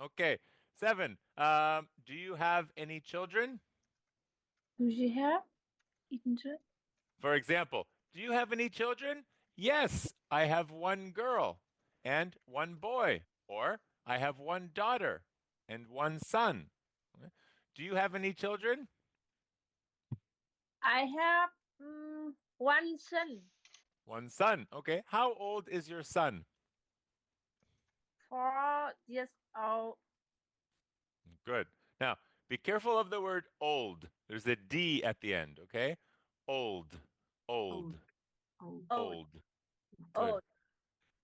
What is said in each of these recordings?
Okay, 7. Do you have any children? Do you have interest? For example, do you have any children? Yes, I have one girl and one boy. Or I have one daughter and one son. Do you have any children? I have one son, One son. Okay. How old is your son? 4 years old. Good. Now, be careful of the word old. There's a D at the end, okay? Old. Old. Old. Old. Old, Old. Good. old.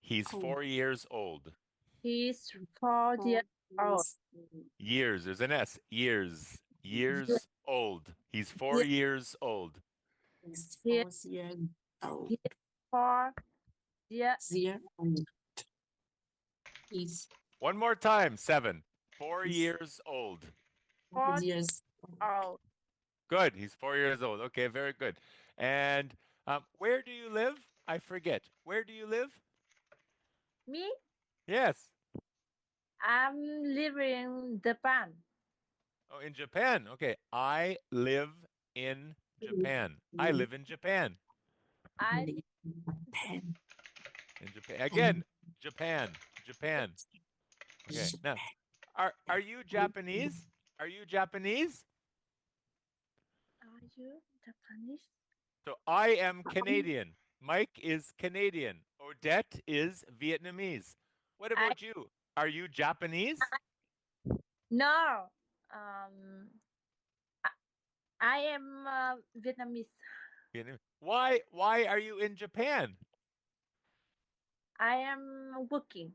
He's Old. 4 years old. He's 4 years old. Years old. Years. There's an S. Years. Ye- Years old. He's four ye- years old. Is He, 4 years old. he's 4 years Year old. Is One more time. 7. Four is years old. 4 years old. old. Good. He's 4 years old. Okay, very good. And where do you live? I forget. Where do you live? Me, Yes. I'm living in Japan. Oh, in Japan. Okay. I live in Japan. I live in Japan. I Live in Japan. In Japan. And Again, Japan. Japan. Okay. Now, are you Japanese? Are you Japanese? are you Japanese? So I am Canadian. Mike is Canadian. Odette is Vietnamese. What I about you? Are you Japanese? no. Um, I, I am Vietnamese. Why are you in Japan? I am working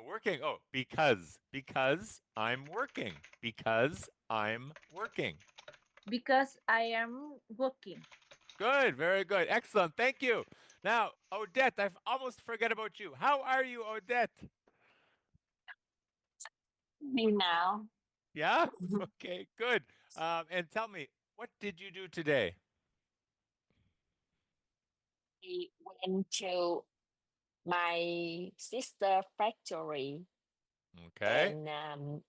Working. Oh, because I'm working. Because I'm working. because I am working. Good, very good. Excellent. Thank you. Now, Odette, I've almost forget about you. How are you, Odette? me now. Yeah? Okay, good. And tell me, what did you do today? I went to my sister factory Okay. and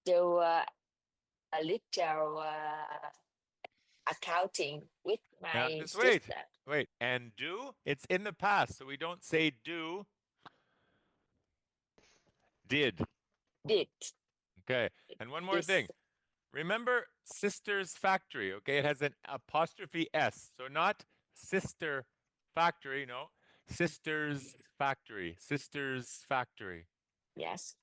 do a little accounting with Now, my just wait. sister. Wait. And do? It's in the past, so we don't say do, did. Did Okay. And one more this. thing. Remember sister's factory, okay? It has an apostrophe S. So not sister factory, no. Sister's factory. Sister's factory. Yes,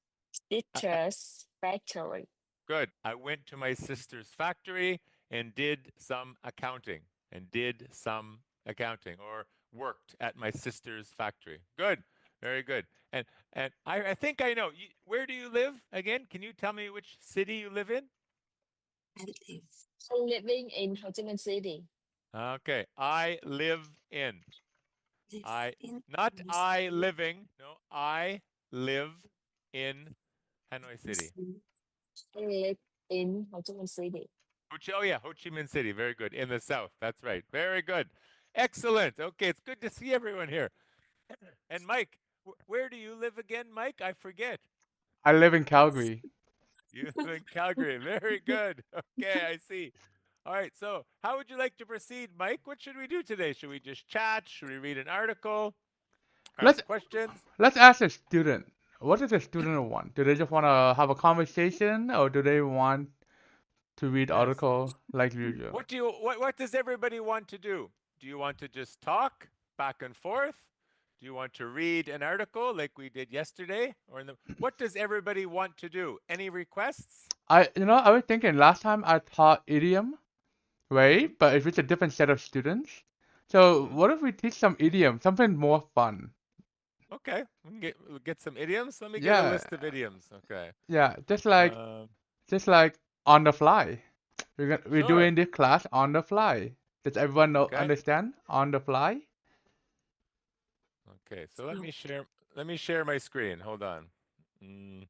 I, sister's factory. good. I went to my sister's factory and did some accounting. And did some accounting or worked at my sister's factory. Good. Very good. And I think I know. Where do you live again? Can you tell me which city you live in? I live. I'm living in Ho Chi Minh City. Okay. I live in. Live I in not Hanoi I City. living. No, I live in Hanoi City. I live in Ho Chi Minh City. Oh yeah, Ho Chi Minh City. Very good. In the south. That's right. Very good. Excellent. Okay, it's good to see everyone here. And Mike, where do you live again, Mike? I forget. I live in Calgary. You live in Calgary. Very good. Okay, I see. All right. So, how would you like to proceed, Mike? What should we do today? Should we just chat? Should we read an article? Let's Ask questions? let's ask a student. What does a student want? Do they just want to have a conversation, or do they want to read Yes. article like usual? What does everybody want to do? Do you want to just talk back and forth? Do you want to read an article like we did yesterday? What does everybody want to do? Any requests? I was thinking last time I taught idiom, Mm-hmm. right? But if it's a different set of students, so Mm-hmm. what if we teach some idiom, something more fun? Okay, we'll get some idioms. Let me get a Yeah, list of idioms. Okay. yeah, Um, just like on the fly. We're sure. doing this class on the fly. Does everyone know Okay. understand on the fly? Okay. So let So, me share. Let me share my screen. Hold on. Mm,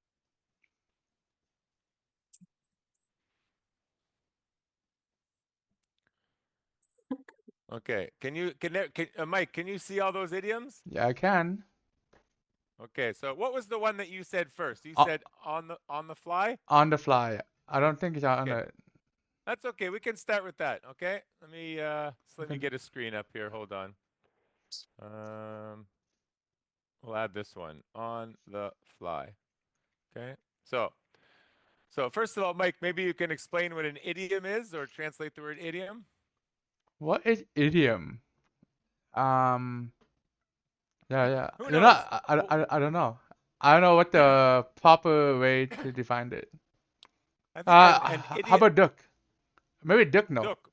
okay. Can you can, there- can Mike? Can you see all those idioms? Yeah, I can. Okay, so what was the one that you said first? You Uh, said on the fly? On the fly. I don't think it's on Okay. the. That's okay. We can start with that. Okay. Let me Okay. get a screen up here. Hold on. We'll add this one on the fly. Okay. So first of all, Mike, maybe you can explain what an idiom is or translate the word idiom. What is idiom? Um. Yeah. Who You know, knows? I don't know. I don't know what the proper way to define it. I think an How idiom. about duck? Maybe duck no. Duck.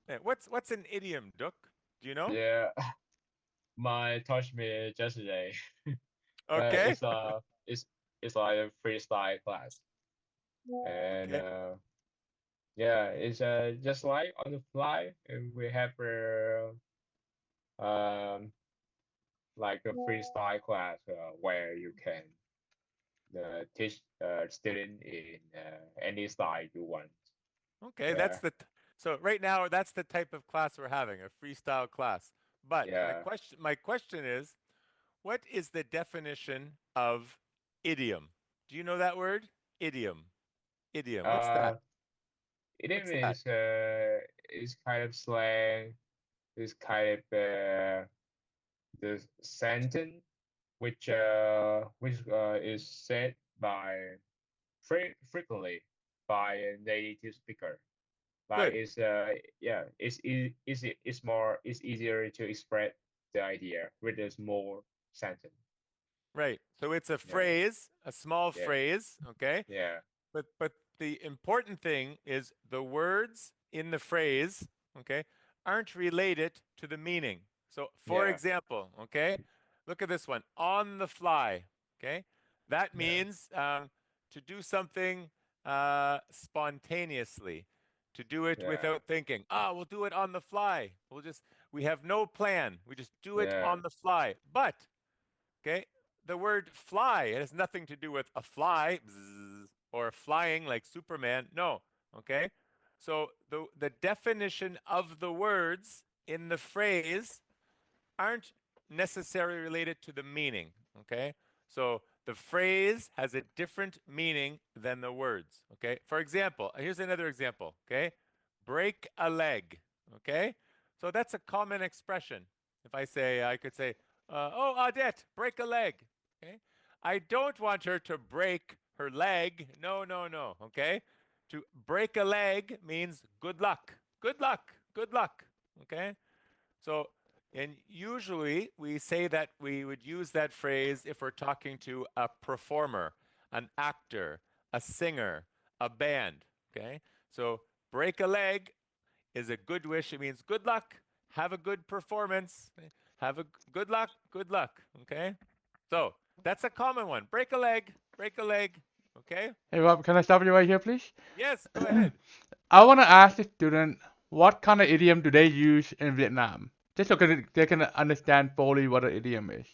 Yeah, what's an idiom, Duck? Do you know? Yeah, my taught me yesterday. Okay. It's like a freestyle class, and Okay. yeah, it's just like on the fly, and we have like a freestyle class where you can teach student in any style you want. Okay, Yeah, so right now that's the type of class we're having, a freestyle class. But yeah. my question is, what is the definition of idiom? Do you know that word? Idiom. Idiom. What's that? Idiom What's that? is kind of slang. Is kind of the sentence which is said by frequently by a native speaker. Like Good. it's easier to express the idea with a small sentence. Right. So it's a Yeah, phrase, a small yeah, phrase, okay? yeah, But the important thing is the words in the phrase, okay, aren't related to the meaning. So for yeah, example, okay, look at this one, on the fly, okay? That yeah, means to do something spontaneously, to do it yeah, without thinking. Ah, we'll do it on the fly. We have no plan. We just do it yeah, on the fly. But okay, the word fly, it has nothing to do with a fly bzzz, or flying like Superman. No. Okay. So the definition of the words in the phrase aren't necessarily related to the meaning. Okay. So the phrase has a different meaning than the words. Okay. For example, here's another example. Okay. Break a leg. Okay. So that's a common expression. If I could say, oh, Audette, break a leg. Okay. I don't want her to break her leg. No, no, no. Okay. To break a leg means good luck. Good luck. Good luck. Okay. So, and usually we say that we would use that phrase if we're talking to a performer, an actor, a singer, a band. Okay. So, break a leg is a good wish. It means good luck, have a good performance, have a good luck, good luck. Okay. So, that's a common one. Break a leg, break a leg. Okay. Hey Rob, can I stop you right here, please? Yes, go ahead. I want to ask the student what kind of idiom do they use in Vietnam, just so they can understand fully what an idiom is.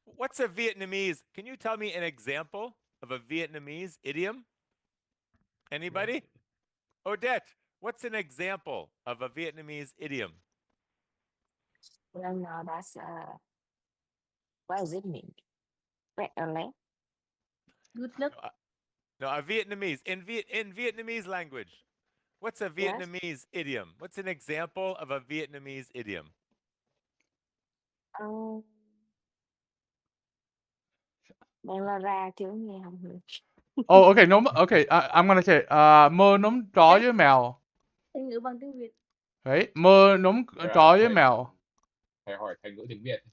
What's a Vietnamese? Can you tell me an example of a Vietnamese idiom? Anybody? Odette, what's an example of a Vietnamese idiom? No, that's what does it mean? Break a leg. Good luck. No, a Vietnamese in Vietnamese language. What's a Yes. Vietnamese idiom? What's an example of a Vietnamese idiom? Đang lo ra chứ nghe không hiểu. Oh, okay, no, okay, I'm gonna say, mơ nấm chó với mèo. Thành ngữ bằng tiếng Việt. Đấy, mơ nấm chó với mèo. Thầy hỏi thành ngữ tiếng Việt.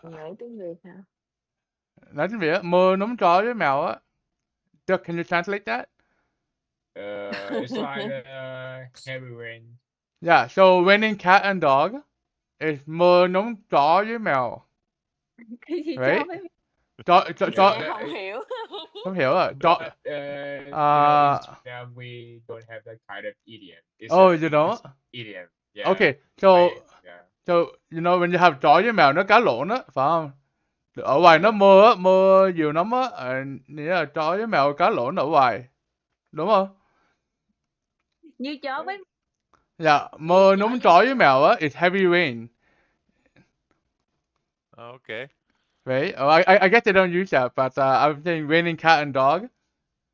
Nói tiếng Việt hả? Nói tiếng Việt, mơ nấm chó với mèo á. Duck, can you translate that? It's like heavy rain. Yeah, so raining cat and dog is mơ nấm chó với mèo. Cái gì Right? cho mấy Chó, Nghe không hiểu. không hiểu à? Chó, But you know, in Vietnam we don't have that kind of idiom. It's oh, you don't? it's idiom. Yeah. Okay, so Yeah. so you know when you have chó với mèo nó cá lộn á, phải không? Ở ngoài nó mưa á, mưa nhiều lắm á, nghĩa là chó với mèo cá lộn ở ngoài, đúng không? như chó với Dạ, mưa nấm chó với mèo á, it's heavy rain. Okay. Right? Oh, I guess they don't use that, but I'm saying raining cat and dog.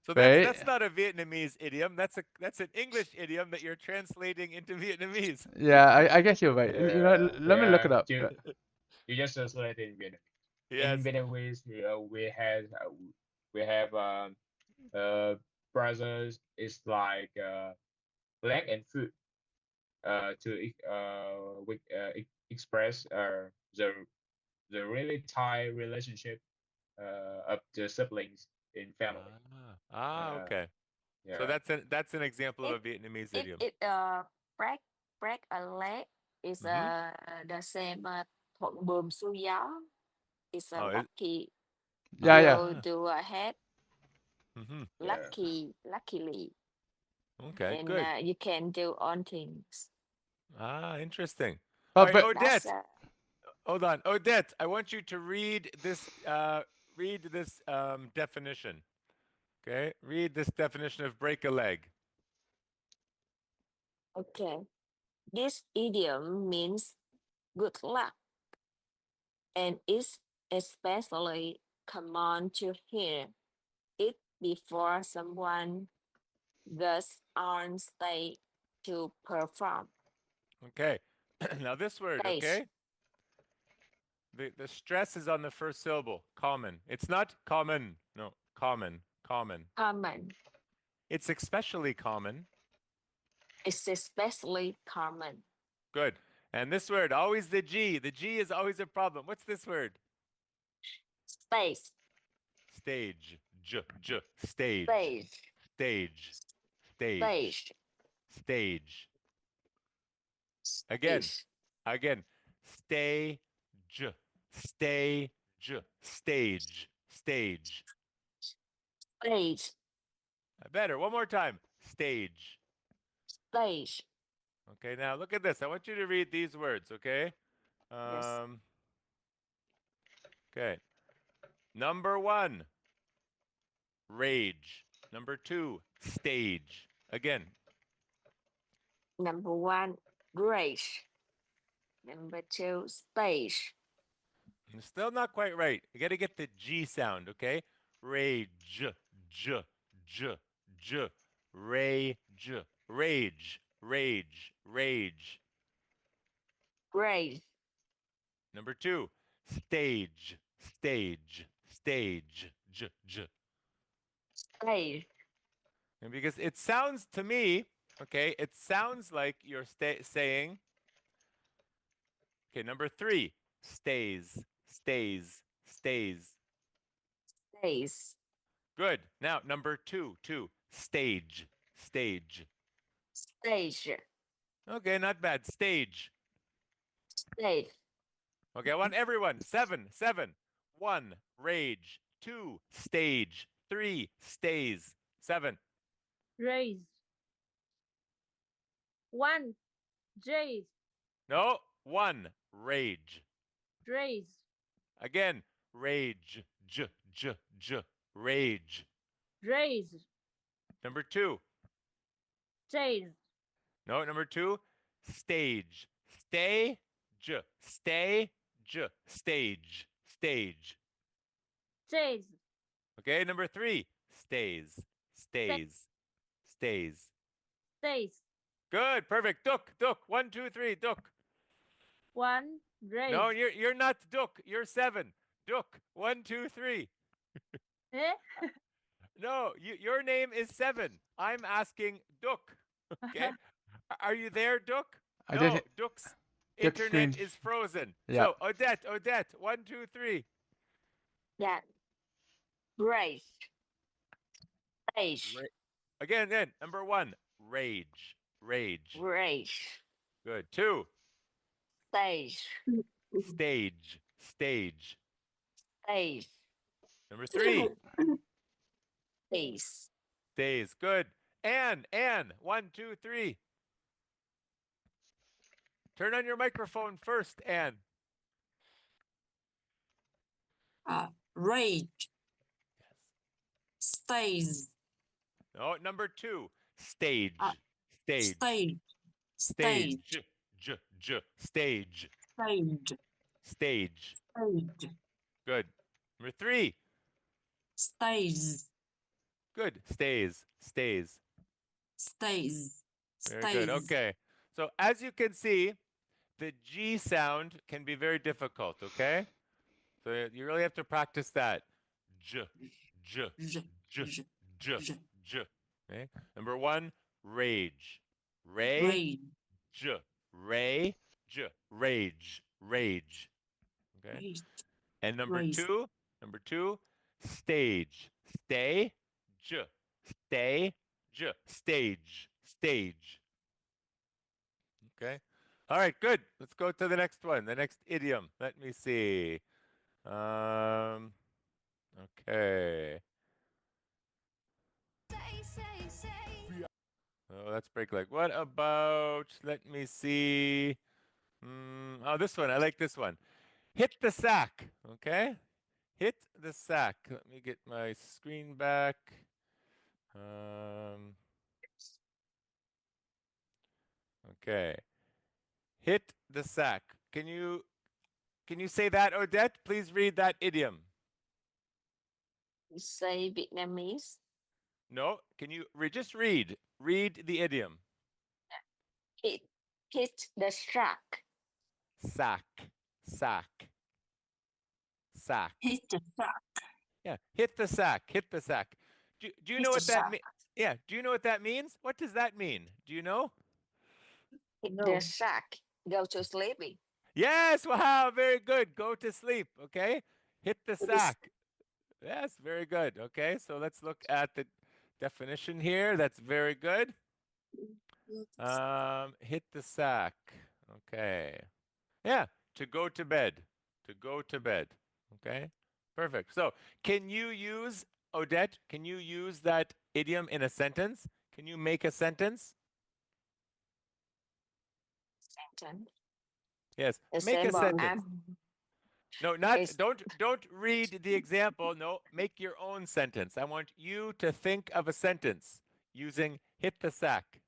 So Right? that's not a Vietnamese idiom. That's an English idiom that you're translating into Vietnamese. Yeah, I guess you're right. You know, let me look it up. You just translate in Vietnamese. Yes. In Vietnamese, we have brothers is like black and food express the really tight relationship of the siblings in family. Okay. So Yeah. that's an example of a If Vietnamese if idiom. it break a leg is the same thuận buồm xuôi gió is a Oh, lucky Yeah, yeah. go to ahead Mm-hmm. luckily Okay, and good. you can do on things. Interesting. All right, But Odette. That's Hold on, Odette. I want you to read this definition. Okay, read this definition of break a leg. okay. This idiom means good luck and is especially common to hear it before someone goes on stage to perform. Okay. Now this word, Stage. okay? The stress is on the first syllable. Common. It's not common. No, common. Common. Common. It's especially common. It's especially common. Good. And this word, always the G. The G is always a problem. What's this word? Space. Stage. Stage. Stage. Stage. Stage. Stage. Stage. Again. Stage. Again. Stage. Stage. Stage. Stage. Stage. Better. One more time. Stage. Stage. Okay, now look at this. I want you to read these words, okay? Yes. Okay. Number 1, rage. Number 2, stage. Again. Number 1, grace. Number 2, stage. Still not quite right. You got to get the G sound, okay? Rage. Rage. Rage. Rage. Rage. Grace. Number 2, stage. Stage. Stage. Stage. And because it sounds to me, okay, it sounds like you're saying, okay, number 3, stays. Stays. Stays. Stays. Good. Now, number 2, stage. Stage. Stage. Okay, not bad. Stage. Stage. Okay, I want everyone. 7. 1, rage. 2, stage. 3, stays. 7. Raise. 1. Raise. No, 1, rage. Raise. Again, rage. Rage. Raise. Number 2. Chase. No, number 2, stage. Stage. Stage. Stage. Stage. Chase. Okay, number 3, stays. Stays. Stays. Stays. Good, perfect. Duck. 1, 2, 3, duck. 1. Raise. No, you're not duck. You're 7. Duck. 1, 2, 3. Eh? No, your name is 7. I'm asking Duck. Okay. Are you there, Duck? I No, just- Duck's Duck's internet screen- is frozen. Yeah. So Odette, 1, 2, 3. Yeah. Grace. Stage. Again, then number 1, rage. Grace. Good. 2, Stage. stage. Stage. Number 3, Stays. stays. Good. Anne, 1, 2, 3. Turn on your microphone first, Anne. Rage. Stays. No, number 2, stage. Stage. Stage. Stage. Stage. Stage. Stage. Stage. Stage. Good. Number 3. Stays. Good. Stays. Stays. Stays. Very good. Okay. So as you can see, the G sound can be very difficult, okay? So you really have to practice that. J, j, J, j, j, j, j. j. Okay. Number 1, rage. Ray, Rage. j, ray, j, rage, rage. Okay. Rage. And number Rage. 2, stage. Stay, j, stay, j, stage, stage. Okay. All right, good. Let's go to the next one, the next idiom. Let me see. Okay. Oh, let's break leg. What about, let me see. Oh, this one. I like this one. Hit the sack. Okay. Hit the sack. Let me get my screen back. Okay. Hit the sack. Can you say that, Odette? Please read that idiom. You say Vietnamese. No, can you just read the idiom? Hit the sack. Sack, sack, sack. Hit the sack. Yeah, hit the sack, hit the sack. Do you Hit know the what that sack. means? Yeah, do you know what that means? What does that mean? Do you know? Hit No. the sack. Go to sleeping. Yes, wow, very good. Go to sleep, okay? Hit the Go to s- sack. Yes, very good. Okay, so let's look at the definition here. That's very good. Hit the sack. Okay. Yeah, to go to bed. To go to bed. Okay. Perfect. So, can you use, Odette, can you use that idiom in a sentence? Can you make a sentence? Sentence. Yes. Make a Example, sentence. No, not It's- don't read the example. No, make your own sentence. I want you to think of a sentence using hit the sack.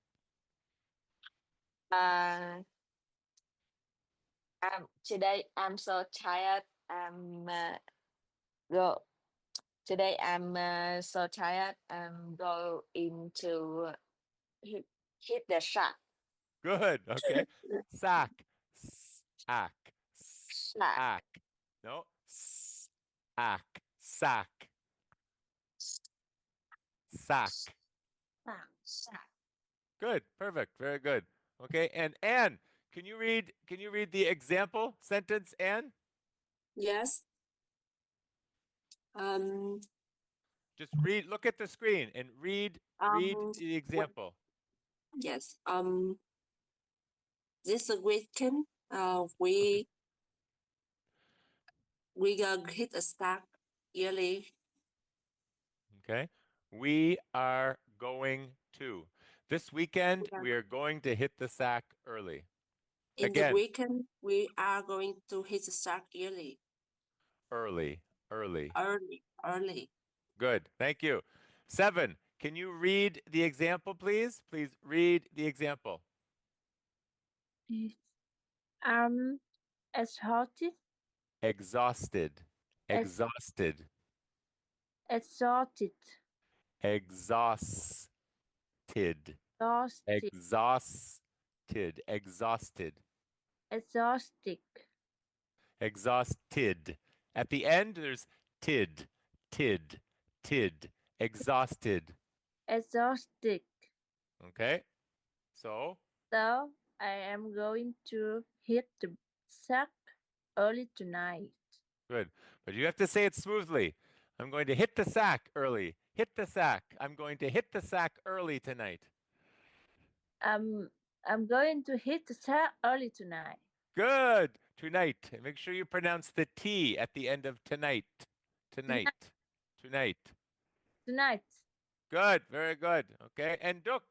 Today I'm so tired. Go. Today I'm so tired. Go into hit the sack. Good. Okay. Sack. Sack. Sack. Sack. No. Sack. Sack. Sack. Sack. Good. Perfect. Very good. Okay. And Anne, can you read the example sentence, Anne? Yes. Just look at the screen and read the example. Yes. This weekend, we hit a stack early. Okay. We are going to. This weekend, Yeah. we are going to hit the sack early. In Again. the weekend, we are going to hit the stack early. Early. Early. Good. Thank you. 7. Can you read the example, please? Please read the example. Exhausted. Exhausted. Ex- Exhausted. Exhausted. Exhausted. Exhausted. Exhausted. Exhausted. Exhausted. Exhausted. At the end, there's tid. Exhausted. Exhausted. Okay. So, So I am going to hit the sack early tonight. good. But you have to say it smoothly. I'm going to hit the sack early. Hit the sack. I'm going to hit the sack early tonight. I'm going to hit the sack early tonight. Good. Tonight. And make sure you pronounce the T at the end of tonight. Tonight. Good. Very good. Okay. And Duk,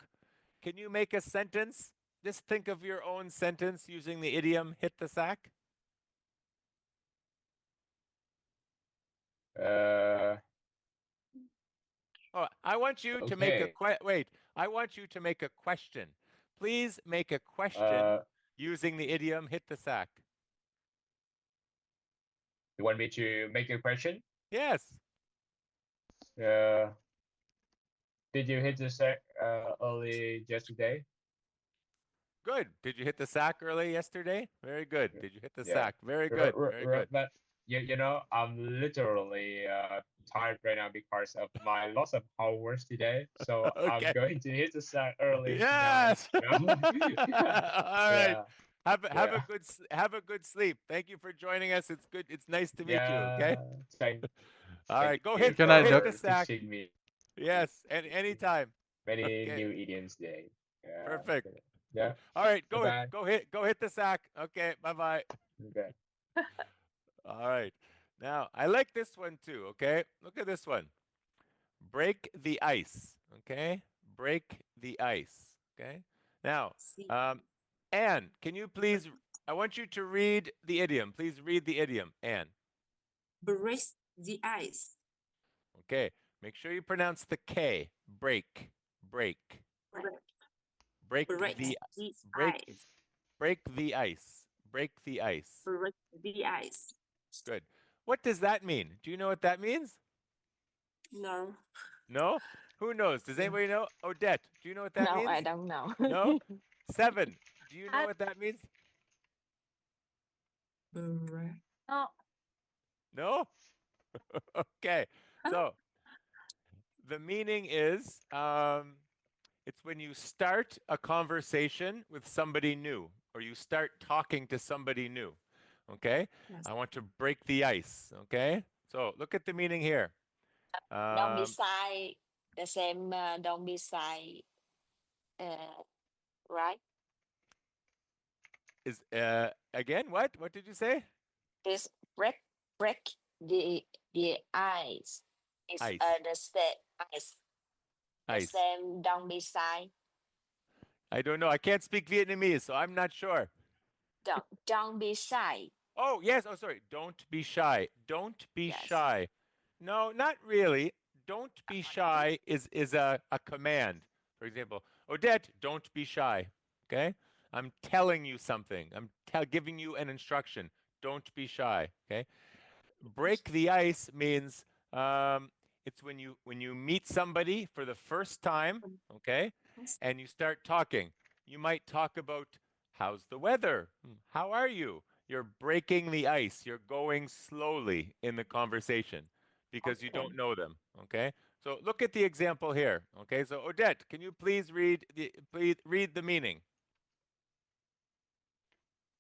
can you make a sentence? Just think of your own sentence using the idiom hit the sack. Oh, I want you to make a Okay. I want you to make a question. Please make a question using the idiom hit the sack. You want me to make a question? Yes. Did you hit the sack early yesterday? Good. Did you hit the sack early yesterday? Very good. Did you hit the Yeah. sack? Very good. Very good. But you know, I'm literally tired right now because of my loss of hours today. So I'm Okay. going to hit the sack early Yes. now. You know? All right. Yeah. Have Yeah. have a good sleep. Thank you for joining us. It's good. It's nice to meet you. Okay. Thank All right. Go you hit. Good Go night, hit Doc. the sack. teaching me Yes. And anytime. many Okay. new idioms today. Yeah. Perfect. Yeah. All right. Go Bye-bye. Go hit the sack. Okay. Bye bye. Okay. All right. Now I like this one too. Okay. Look at this one. Break the ice. Okay. Break the ice. Okay. Now, See, Anne, can you please? I want you to read the idiom. Please read the idiom, Anne. break the ice. Okay. Make sure you pronounce the K. Break. Break. Break, Break break the the break ice. break the ice. Break the ice. Break the ice. Good. What does that mean? Do you know what that means? No. No? Who knows? Does anybody know? Odette, do you know what that No, means? I don't know. No? 7. Do you know I- what that means? Break. No. No? Okay. So the meaning is it's when you start a conversation with somebody new or you start talking to somebody new. Okay? Yes. I want to break the ice. Okay? So look at the meaning here. Don't be shy. The same. Don't be shy. Right. Is again what? What did you say? This break the ice. It's Ice. the same ice. The Ice. same. Don't be shy. I don't know. I can't speak Vietnamese, so I'm not sure. Don't be shy. Oh, yes. Oh, sorry. Don't be shy. Don't be Yes. shy. No, not really. Don't be shy is a command. For example, Odette, don't be shy. Okay? I'm telling you something. I'm giving you an instruction. Don't be shy. Okay? Break the ice means it's when you meet somebody for the first time, okay, and you start talking. You might talk about how's the weather? How are you? You're breaking the ice. You're going slowly in the conversation because you Okay. don't know them. Okay. So look at the example here. Okay. So Odette, can you please read the meaning?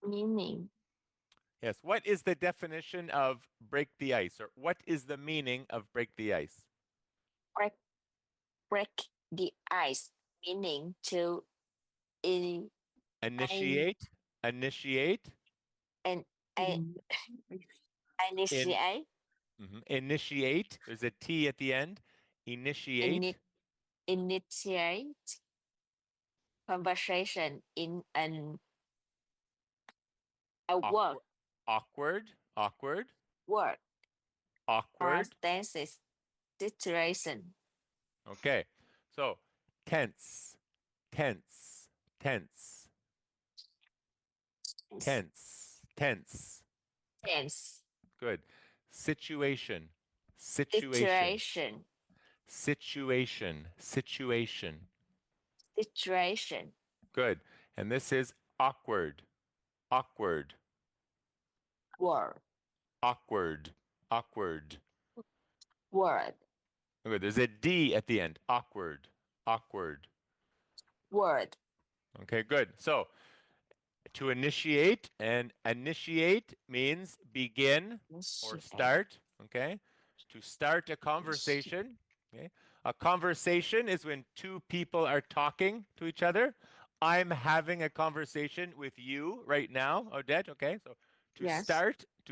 Meaning. Yes. What is the definition of break the ice, or what is the meaning of break the ice? Break the ice. Meaning to Initiate. Initiate. and Mm. initiate. Initiate. There's a T at the end. Initiate. Initiate conversation in a Awkward. work Awkward. Awkward. or Awkward. tenses situation. Okay. So tense. Tense. Tense. Tense. Tense. Tense. Good. Situation. Situation. Situation. Situation. Situation. Situation. Good. And this is awkward. Awkward. Word. Awkward. Awkward. Word. Good. There's a D at the end. Awkward. Awkward. Word. Okay, good. So to initiate, and initiate means begin or Initiate. start. Okay. To start a conversation. Okay. A conversation is when two people are talking to each other. I'm having a conversation with you right now, Odette. Okay. So to Yes.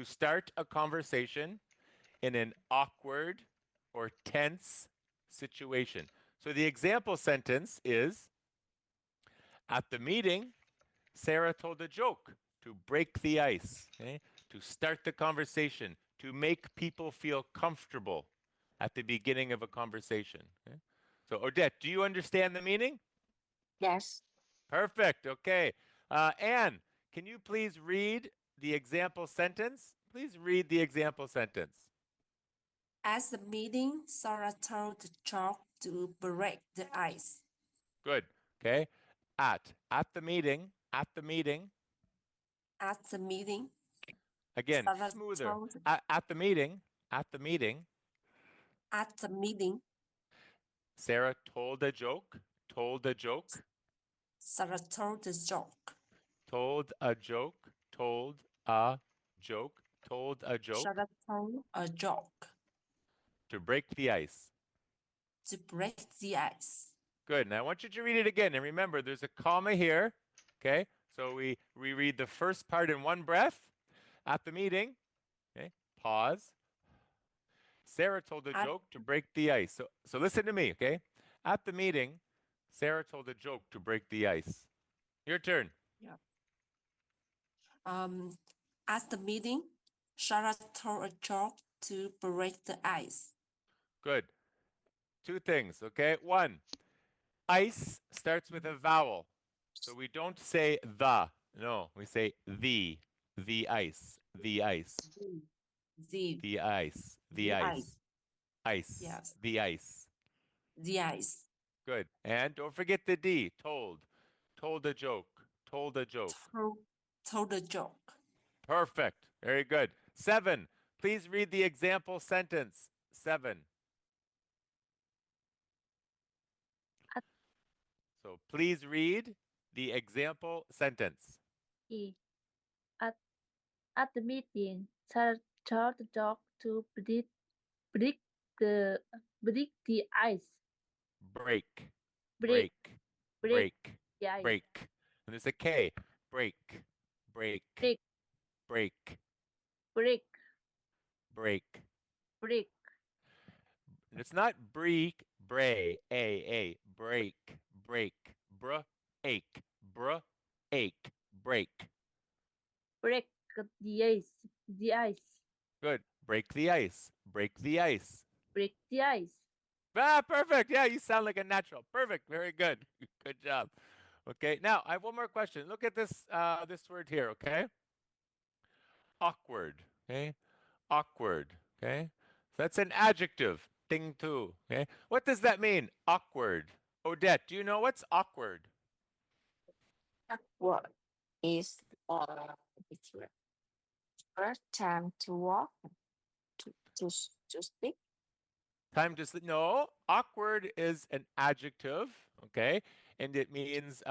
start a conversation in an awkward or tense situation. So the example sentence is, at the meeting, Sarah told a joke to break the ice, okay? To start the conversation, to make people feel comfortable at the beginning of a conversation. Okay? So Odette, do you understand the meaning? Yes. Perfect. Okay. Anne, can you please read the example sentence, please? please read the example sentence. At the meeting, Sarah told George to break the ice. Good. Okay. At the meeting. At the meeting, Again, Sarah smoother. told At the meeting. At the meeting. Sarah told a joke. Told a joke. Sarah told the joke. Told a joke. Told a joke. Told a joke. Sarah told a joke To break the ice. to break the ice. Good. Now I want you to read it again. And remember, there's a comma here. Okay. So we read the first part in one breath. At the meeting. Okay. Pause. Sarah told a joke to break the ice. So listen to me, okay? At the meeting, Sarah told a joke to break the ice. Your turn. At the meeting, Sarah told a joke to break the ice. Good. Two things, okay? One, ice starts with a vowel. So we don't say the. No, we say the ice, the ice, the ice, the ice, ice, Yes. the ice. The ice. Good. And don't forget the D, told. Told a joke. Told a joke. Told a joke. Perfect. Very good. 7. Please read the example sentence. 7. So please read the example sentence. E. At the meeting, Sarah told the dog to break the ice. Break. Break Break. the ice. Break. And there's a K. Break. Break. Break. Break. Break. Break. Break. And it's not break, bray, a, break, break, bruh, ache, bruh, ache, break. Break the ice. The ice. Good. Break the ice. Break the ice. Break the ice. Ah, perfect. Yeah, you sound like a natural. Perfect. Very good. Good job. Okay. Now I have one more question. Look at this this word here. Okay. Awkward. Okay. Awkward. Okay. So that's an adjective. Ting tu. Okay. What does that mean? Awkward. Odette, do you know what's awkward? Awkward is it's your first time to walk, to speak. Time to sleep. No, awkward is an adjective, okay? And it means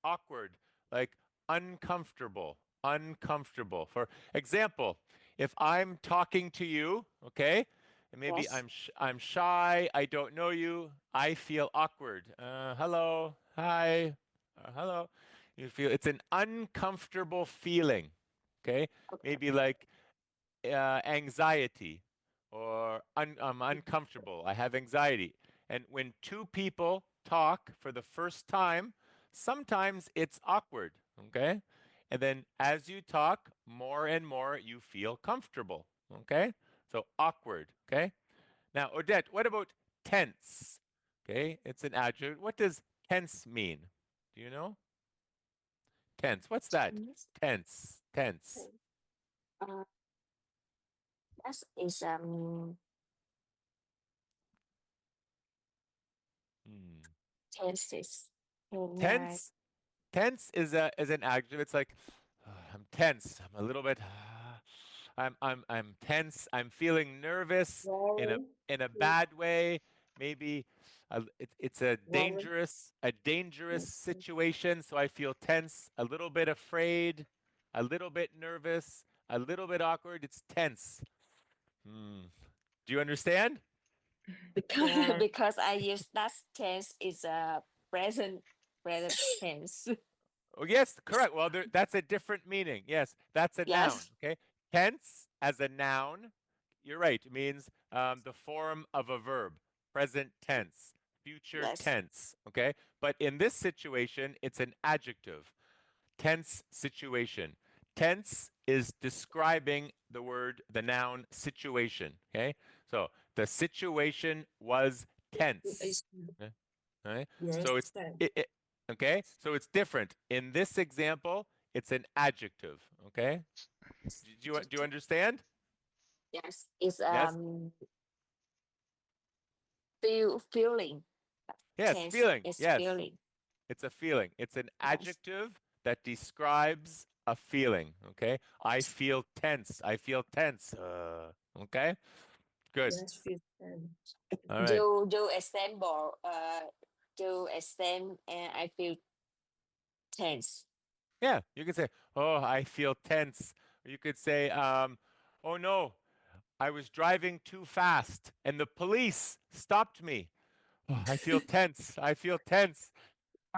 awkward, like uncomfortable, uncomfortable. For example, if I'm talking to you, okay, and maybe Yes. I'm shy, I don't know you, I feel awkward. Hello, hi, hello. You feel it's an uncomfortable feeling, okay? Maybe like anxiety or I'm uncomfortable. I have anxiety. And when two people talk for the first time, sometimes it's awkward, okay? And then as you talk more and more, you feel comfortable, okay? So awkward, okay? Now, Odette, what about tense? Okay, it's an adjective. What does tense mean? Do you know? Tense. What's that? Yes. Tense. Tense. That is tenses. Tense. Tense is an adjective. It's like I'm tense. I'm a little bit. I'm tense. I'm feeling nervous in a bad way. Maybe it's a dangerous situation. So I feel tense, a little bit afraid, a little bit nervous, a little bit awkward. It's tense. Do you understand? Because I use that tense is a present tense. Oh, yes, correct. Well, that's a different meaning. Yes, that's a noun. Yes. Okay. Tense as a noun, you're right. It means the form of a verb, present tense, future Yes. tense. Okay. But in this situation, it's an adjective. Tense situation. Tense is describing the noun situation. Okay. So the situation was tense. Okay. So it's okay. So it's different. In this example, it's an adjective. Okay. Do you understand? Yes, it's Yes. feeling. Yes, Tense feeling. is Yes. feeling. It's a feeling. It's an Yes. adjective that describes a feeling. Okay. I feel tense. I feel tense. Okay. Good. Yes, feel tense. All right. Do example. Do exam and I feel tense. Yeah. You could say, "Oh, I feel tense." Or you could say, "Oh no, I was driving too fast, and the police stopped me. Oh, I feel tense. I feel tense."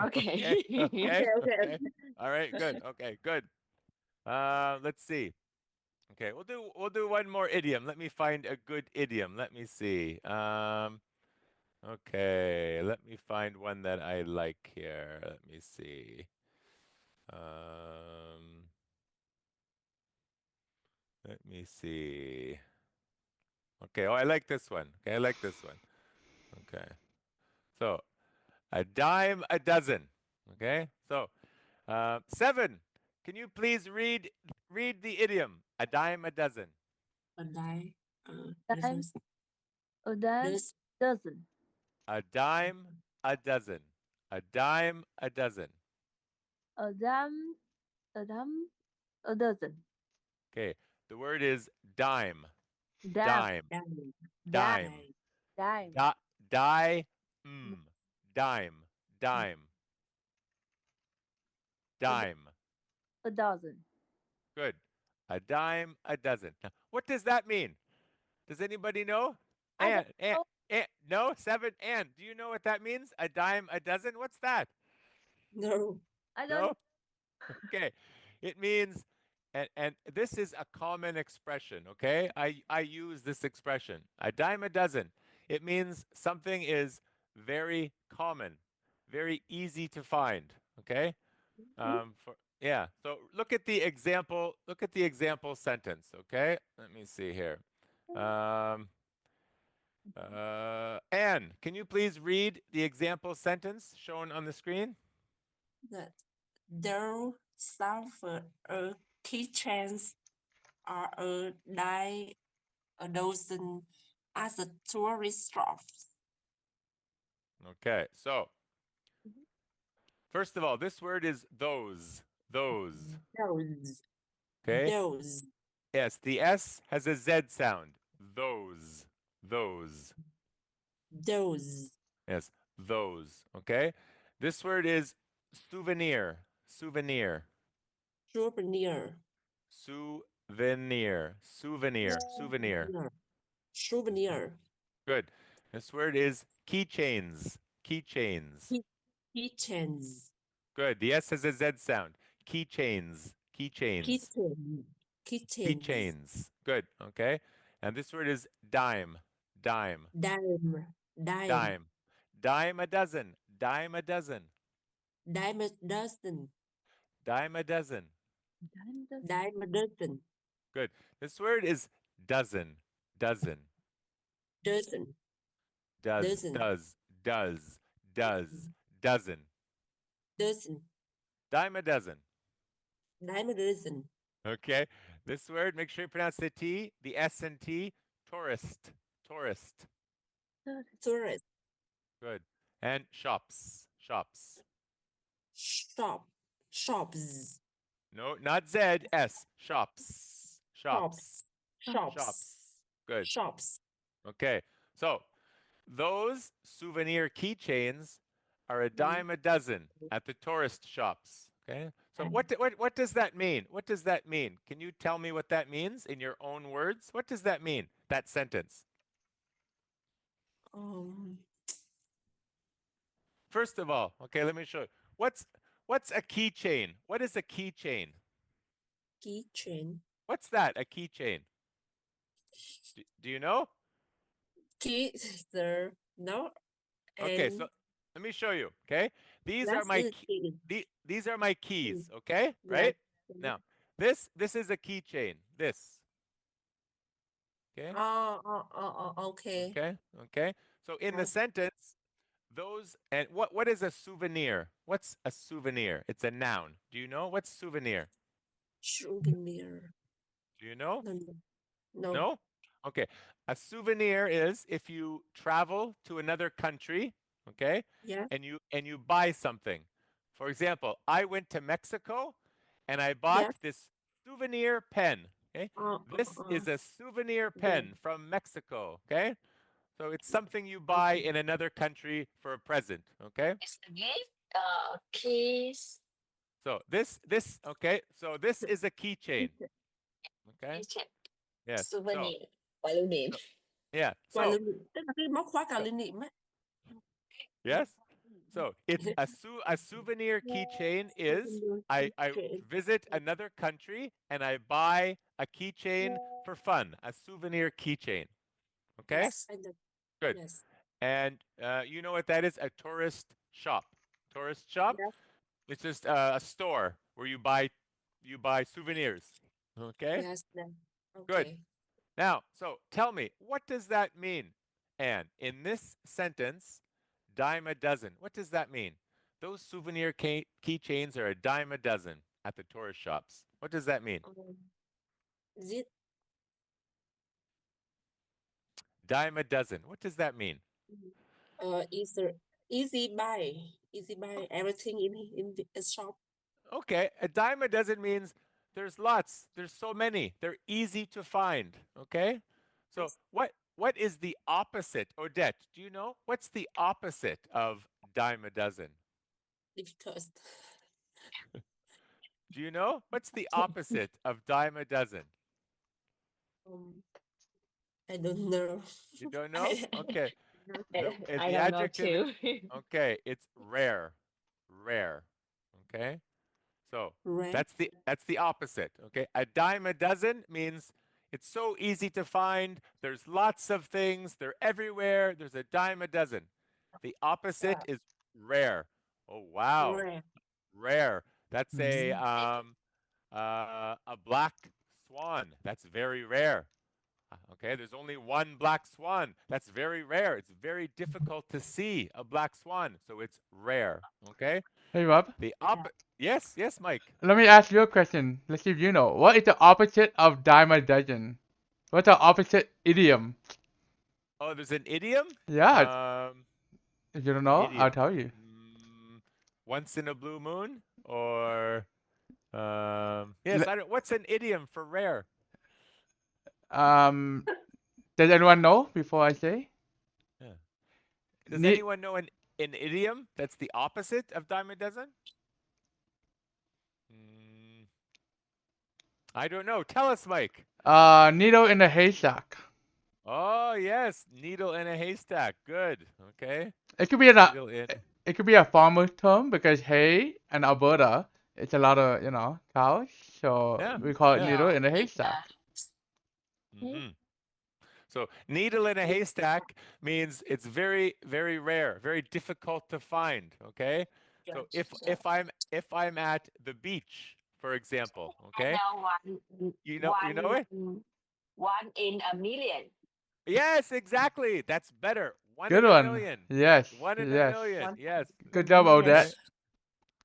Okay. Okay. Okay. Okay. Okay. All right. Good. Okay. Good. Let's see. Okay, we'll do one more idiom. Let me find a good idiom. Let me see. Okay, let me find one that I like here. Let me see. Let me see. Okay, oh, I like this one. Okay, I like this one. Okay. So, a dime a dozen. Okay? So, 7. Can you please read the idiom? A dime a dozen. A die. Dime. This A dime this dozen. A dime a dozen. A dime a dozen. A dime. A dime. A dozen. Okay. The word is dime. Dime. Dime. dime. Dime. Dime. Dime. Dime. Dime. Dime. A dozen. Good. A dime a dozen. Now, what does that mean? Does anybody know? I don't know. No, 7. And do you know what that means? A dime a dozen? What's that? No. I don't. No? Okay. It means, and this is a common expression, okay? I use this expression, a dime a dozen. It means something is very common, very easy to find, okay? Yeah, so look at the example sentence, okay? Let me see here. Anne, can you please read the example sentence shown on the screen? That there suffer keychains are a dozen at the tourist shops. Okay, so first of all, this word is those. Those. Those. Okay? Those. Yes, the S has a Z sound. Those. Those. Those. Yes, those. Okay? This word is souvenir. Souvenir. Souvenir. Souvenir. Souvenir. Souvenir. Souvenir. Good. This word is keychains. Keychains. Keychains. Good. The S has a Z sound. Keychains. Keychains. Keychain. Keychains. Keychains. Good. Okay. And this word is dime. Dime. Dime. Dime. Dime. Dime a dozen. Dime a dozen. Dime a dozen. Dime a dozen. Dime dozen. Dime a dozen. Good. This word is dozen. Dozen. Dozen. Does. Dozen. Does. Does. Does. Dozen. Dozen. Dime a dozen. Dime a dozen. Okay. This word, make sure you pronounce the T, the S and T. Tourist. Tourist. Tourist. Good. And shops. Shops. Shop. Shops. No, not Z, S. Shops. Shops. Shops. Shops. Good. Shops. Okay. So those souvenir keychains are a dime a dozen at the tourist shops. Okay. So what does that mean? What does that mean? Can you tell me what that means in your own words? What does that mean? That sentence. First of all, okay, let me show you. What's a keychain? What is a keychain? Keychain. What's that? A keychain? Do you know? Key there. No. Okay, so let me show you. Okay, these are my these are my keys. Okay, right now this is a keychain. This. Okay. Okay. Okay. Okay. So in the sentence, those and what is a souvenir? What's a souvenir? It's a noun. Do you know what's souvenir? Souvenir. Do you know? No, no. No? Okay. A souvenir is if you travel to another country, okay, Yeah. and you buy something. For example, I went to Mexico and I bought Yeah. this souvenir pen. Okay. This Uh. is a souvenir Yeah. pen from Mexico. Okay. So it's something you buy Okay. in another country for a present. Okay. It's a gift. Keys. So this okay. So this is a keychain. Okay. Keychain. Yes. Souvenir. Quà lưu niệm. Yeah. Quà So lưu niệm, tức là cái móc khóa quà so- lưu niệm á. yes. So it's a souvenir keychain is I visit another country and I buy a keychain for fun, a souvenir keychain. Okay, Yes, I know. good. Yes. And you know what that is? A tourist shop. Tourist shop. Yes. It's just a store where you buy souvenirs. Okay, Yes. Yeah. good. Okay. Now, so tell me, what does that mean, Anne? In this sentence, dime a dozen. What does that mean? Those souvenir keychains are a dime a dozen at the tourist shops. What does that mean? This Dime a dozen. What does that mean? is easy buy. Easy buy everything in the shop. Okay, a dime a dozen means there's lots. There's so many. They're easy to find. Okay, so Yes. what is the opposite, Odette? Do you know what's the opposite of dime a dozen? Difficult. Do you know what's the opposite of dime a dozen? I don't know. You don't know? Okay. I The don't know adjective. too. Okay, it's rare. Rare. Okay. So Rare. that's the opposite. Okay. A dime a dozen means it's so easy to find. There's lots of things. They're everywhere. There's a dime a dozen. The opposite is rare. Oh wow. Rare. Rare. That's Mhm. a black swan. That's very rare. Okay, there's only one black swan. That's very rare. It's very difficult to see a black swan, so it's rare. Okay. Hey Rob, Yes, Mike. let me ask you a question. Let's see if you know. What is the opposite of dime a dozen? What's the opposite idiom? Oh, there's an idiom. Yeah, if you don't know, I'll Idiom. tell you. Once in a blue moon, or yes, Le- I don't. What's an idiom for rare? Um, does anyone know before I say? Does Ne- anyone know an idiom that's the opposite of dime a dozen? I don't know. Tell us, Mike. Needle in a haystack. Oh yes, needle in a haystack. Good. Okay. It could be Needle in. it could be a farmer term because hay in Alberta, it's a lot of, cows. So Yeah, we call it yeah. needle in a It, haystack. So needle in a haystack means it's very, very rare, very difficult to find. Okay. So if I'm at the beach, for example, I okay, know you know it. one in a million. Yes, exactly. That's better. One Good in a one. million. Yes. One in a Yes. million. One Yes. Good job, Odette. Yes.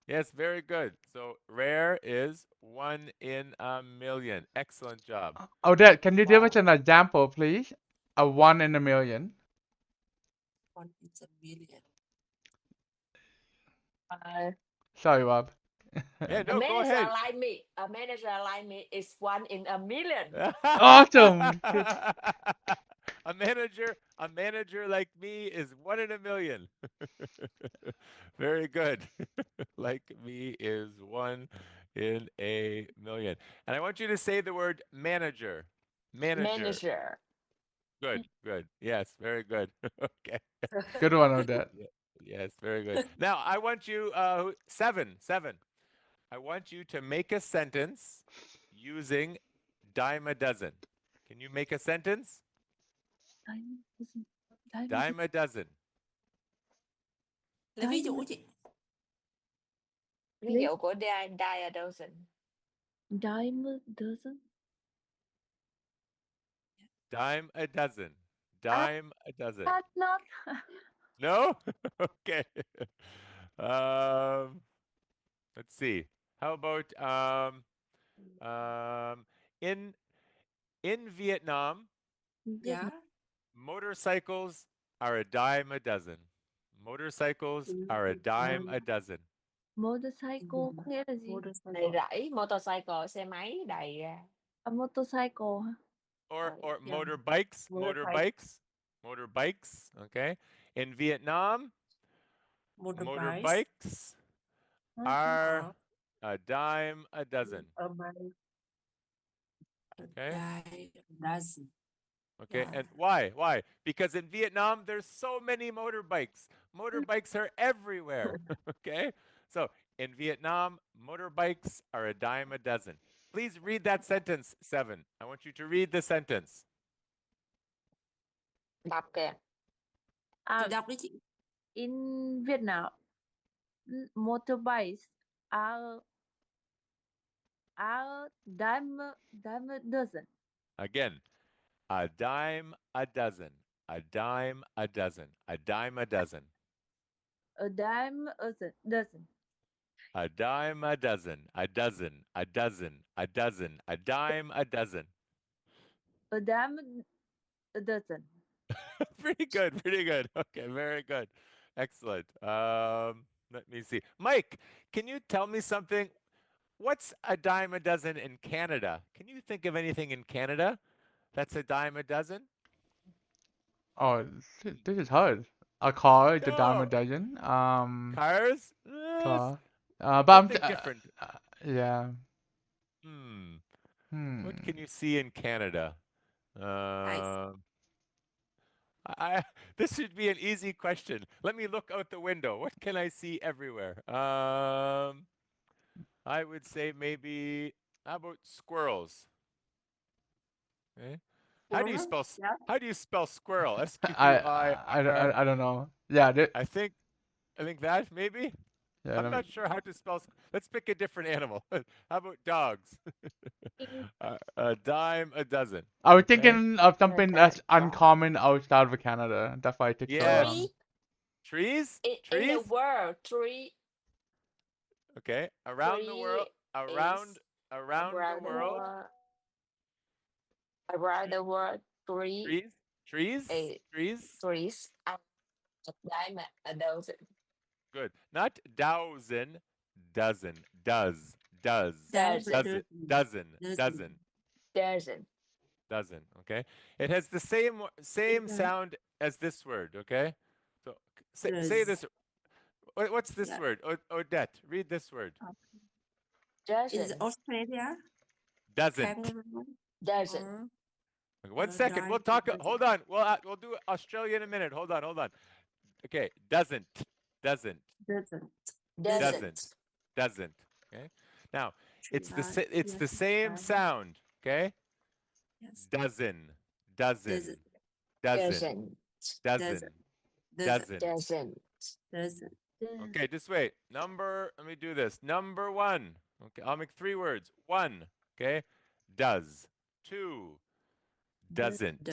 Yes, very good. So rare is 1 in a million. Excellent job. Odette, can you give us Wow. an example, please? A 1 in a million. 1 in a million. Sorry, Rob. Yeah, A no, go manager ahead. like me. A manager like me is 1 in a million. Awesome. Good. A manager like me is 1 in a million. Very good. Like me is 1 in a million. And I want you to say the word manager. Manager. Good. Yes, very good. Okay. Good one, Odette. Yes, very good. Now I want you, seven. I want you to make a sentence using dime a dozen. Can you make a sentence? Dime a dozen. Lấy ví dụ chị. Ví dụ của die a dozen. Dime a dozen. Dime a dozen. Dime a dozen. That's not. No? Okay. Let's see. How about in In Vietnam, Yeah. motorcycles are a dime a dozen. Motorcycles are a dime a dozen. Motorcycle có nghĩa là gì? Đầy Motorcycle. rẫy motorcycle xe máy đầy ra. Motorcycle hả? Or Yeah. motorbikes, motorbikes, okay? In Vietnam, motorbikes are a dime a dozen, okay? Dozen. Okay, Yeah. and why? Why? Because in Vietnam, there's so many motorbikes. Motorbikes are everywhere, okay? So in Vietnam, motorbikes are a dime a dozen. Please read that sentence, 7. I want you to read the sentence. Đọc kìa. Chị đọc đi chị. In Vietnam, motorbikes are dime a dozen. Again, a dime a dozen, a dime a dozen, a dime a dozen, A dime a dozen. a dime a dozen, a dozen, a dozen, a dozen, a dime a dozen. A dime a dozen. Pretty good, pretty good. Okay, very good. Excellent. Let me see. Mike, can you tell me something? What's a dime a dozen in Canada? Can you think of anything in Canada that's a dime a dozen? Oh, this is hard. A car is a dime a No. dozen. Cars? Car. But something different. Yeah. What can you see in Canada? This should be an easy question. Let me look out the window. What can I see everywhere? I would say maybe, how about squirrels? Okay. How do you spell Yeah. how do you spell squirrel? I don't know. Yeah. I think that maybe. Yeah. I'm not sure how to spell. Let's pick a different animal. How about dogs? A dime a dozen. I was Okay? thinking of something that's uncommon outside of Canada. That's why I took so Yes. long. Trees? In the world, tree. Okay. Around the world. Around the world. Around the world, trees are a dime a dozen. Good. Not dozen, dozen. Dozen. Okay. It has the same sound as this word. Okay. So say this. What's this word? Odette, read this word. Is Australia? Doesn't. Doesn't. Okay, 1 second. We'll talk. Hold on. We'll do Australia in a minute. Hold on. Okay. Doesn't. Okay. Now it's the same sound. Okay. Yes. Dozen. Okay, just wait. Let me do this. Number 1. Okay, I'll make 3 words. 1, okay? Does. 2, doesn't.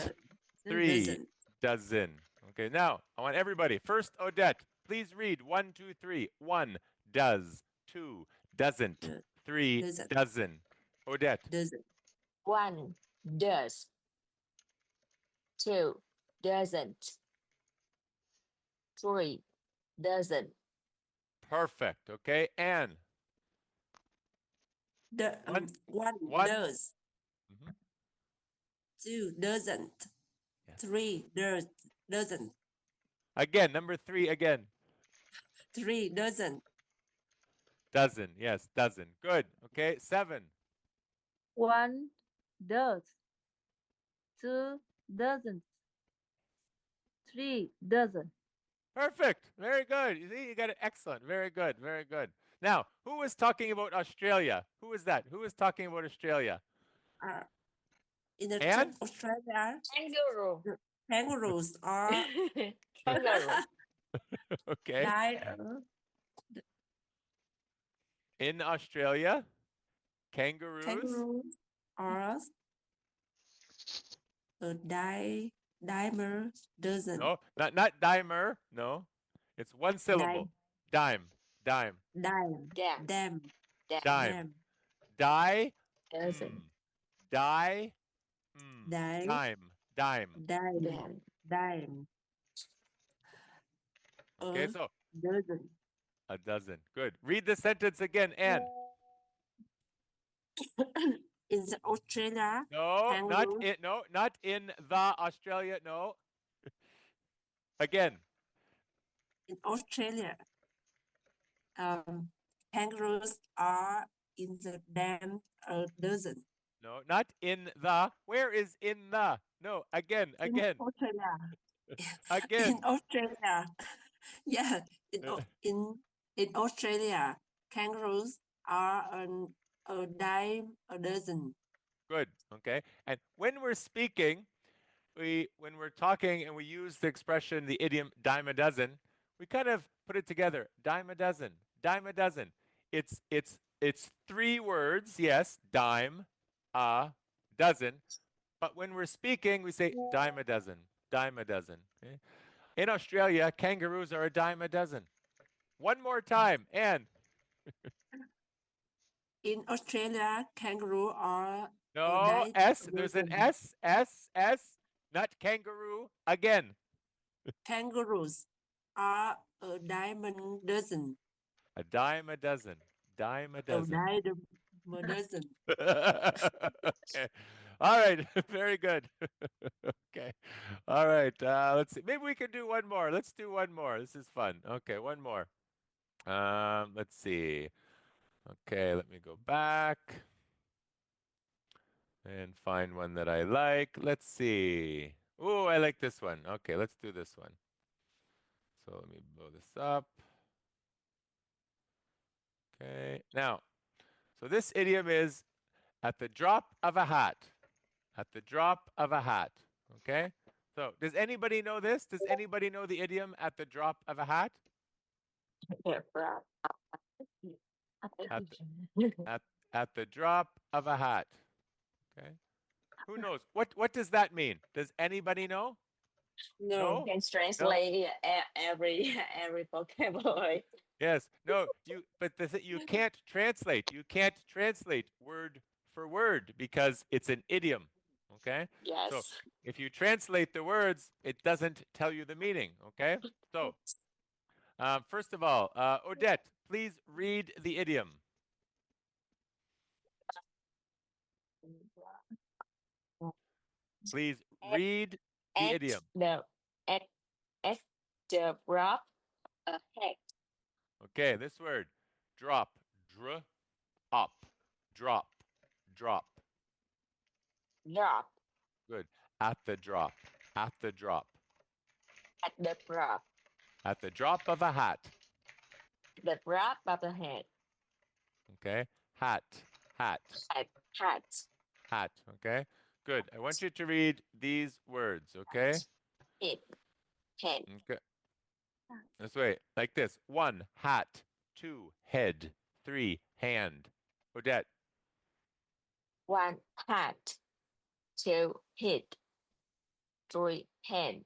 3, doesn't. Okay, now I want everybody. First, Odette, please read 1, 2, 3. 1, does. 2, doesn't. 3, doesn't. Odette. 1, does. 2, doesn't. 3, doesn't. Perfect. Okay, Anne. One does. 2 doesn't. Yes. 3 doesn't. Again, number 3 again. 3 doesn't. Doesn't. Yes, doesn't. Good. Okay, 7. 1 does. 2 doesn't. 3 doesn't. Perfect. Very good. You see, you got it. Excellent. Very good. Very good. Now, who was talking about Australia? Who is that? Who is talking about Australia? In the Anne? Australia, Kangaroo. kangaroos are Kangaroo. Okay. die. In Australia, kangaroos. Kangaroos are a dimer dozen. No, not dimer. No, it's one syllable. Dime. Dime. Die. Doesn't. Die. Dime. Dime. Dime. Dime. Dime. Dime. Okay, A so dozen. a dozen. Good. Read the sentence again, Anne. In the Australia, No, not kangaroos. in. No, not in the Australia. No. Again. In Australia, kangaroos are in the dam a dozen. No, not in the. Where is in the? No, again, In again, Australia. again. In Australia. Yeah, Uh, in Australia, kangaroos are a dime a dozen. Good. Okay. And when we're speaking, when we're talking and we use the expression, the idiom dime a dozen, we kind of put it together. Dime a dozen. Dime a dozen. It's three words, yes, dime, a dozen. But when we're speaking, we say dime a dozen. Dime a dozen. Okay? In Australia, kangaroos are a dime a dozen. One more time, Anne. In Australia, kangaroo are a No, dime S. a There's an dozen. S, not kangaroo. Again. Kangaroos are a diamond dozen. A dime a dozen. Dime a A dozen. dime a dozen. Okay. All right. Very good. Okay. All right. Let's see. Maybe we can do one more. Let's do one more. This is fun. Okay, one more. Let's see. Okay, let me go back and find one that I like. Let's see. Oh, I like this one. Okay, let's do this one. So let me blow this up. Okay. Now, so this idiom is at the drop of a hat. At the drop of a hat. Okay? So, does anybody know this? Does anybody know the idiom at the drop of a hat? The drop. At the drop of a hat. Okay? Who knows? What does that mean? Does anybody know? No. Can translate every vocabulary. Yes. No, but you can't translate. You can't translate word for word because it's an idiom. Okay? Yes. So if you translate the words, it doesn't tell you the meaning. Okay? So first of all, Odette, please read the idiom. Please read the At idiom. at the drop a hat. Okay, this word, drop, dr, up, drop, drop. Drop. Good. At the drop, at the drop. At the drop. At the drop of a hat. The drop of the hat. Okay. Hat, hat, Hat. hat. Okay. Good. I want you to read these words. Okay. It. Hat. Okay. This way, like this. 1, hat. 2, head. 3, hand. Odette. 1 hat. 2 head. 3 hand.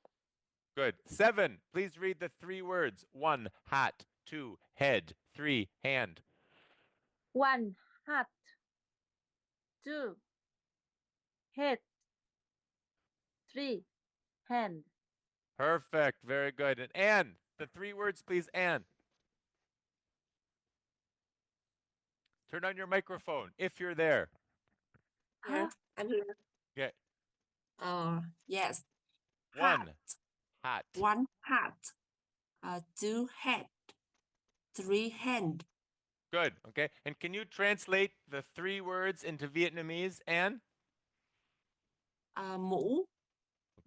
Good. 7. Please read the 3 words. 1, hat. 2, head. 3, hand. 1 hat, 2 head, 3 hand. Perfect. Very good. And Anne, the 3 words, please, Anne. Turn on your microphone if you're there. Yeah, I'm here. Okay. Yes. 1, hat. 1 hat. 2 head. 3 hand. Good. Okay. And can you translate the 3 words into Vietnamese, Anne? Mũ.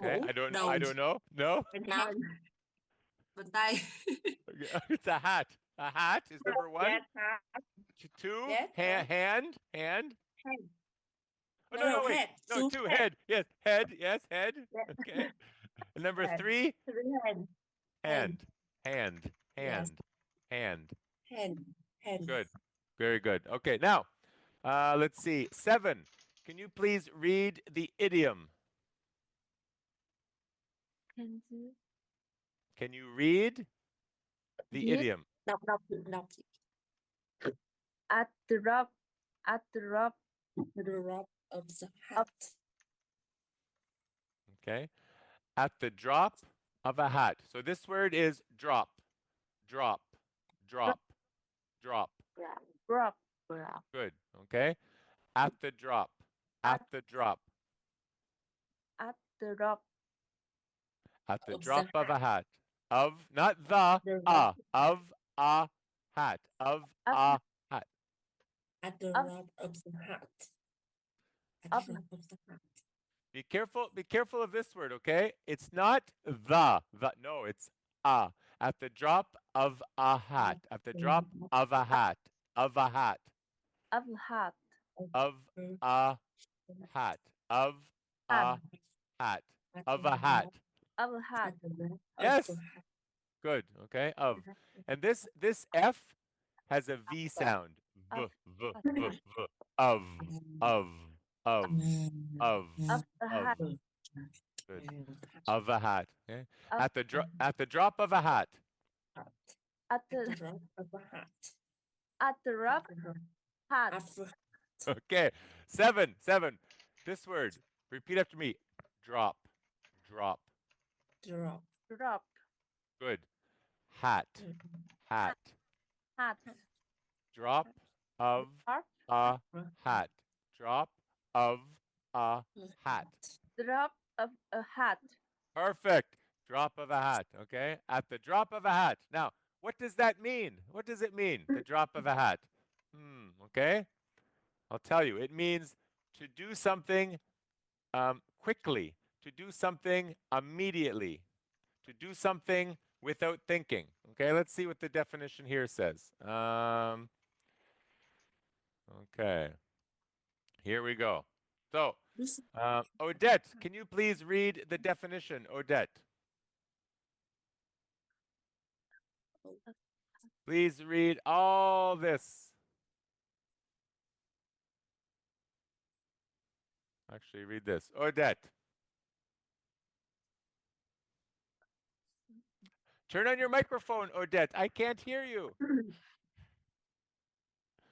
Okay. Mũ, I don't đầu. know. No? Bên No. hông? Bên tay. Okay, it's a hat. A hat is number 1. Yes, hat. 2, Yes, hand. Hand. Oh, no, wait. Head. No, 2, head. Yes, head. Yes, head. Yeah. Okay. And number Head. 3, 3 hand. hand. Hand. Yes. Hand. Hand. Hand. Good. Very good. Okay, now, let's see. 7. Can you please read the idiom? Can you read the Read. idiom? Đọc. At the drop The drop of the hat. Okay. At the drop of a hat. So this word is drop, drop, drop, drop. Drop. Drop. Drop. Good. Okay. At the drop. At the drop. At the drop. At the Of the drop of a hat. hat. Of, not the, The of a hat. Of Of- a hat. At the Of- drop of the hat. At Of- the drop of the hat. Be careful of this word, okay? It's not the. No, it's a. At the drop of a hat. At the drop of a hat. Of a hat. Of hat. Of a hat. Of a hat. Of a hat. Of hat. At the drop of Yes. the hat. Good. Okay. Of. And this F has a V sound. V. Of. Of. Of. Of. Of a hat. Good. Of a hat. Okay. Of- At the drop of a hat. At At the the drop of a hat. at the drop hat. After Okay. 7. This word. Repeat after me. Drop. Drop. drop. Drop. Good. Hat. Hat. Hat. Drop of Drop. a hat. Drop of a hat. Drop of a hat. Perfect. Drop of a hat. Okay. At the drop of a hat. Now, what does that mean? What does it mean? The drop of a hat. Okay. I'll tell you. It means to do something quickly, to do something immediately, to do something without thinking. Okay. Let's see what the definition here says. Okay. Here we go. So, This Odette, can you please read the definition, Odette? Please read all this. Actually, read this. Odette. Turn on your microphone, Odette. I can't hear you.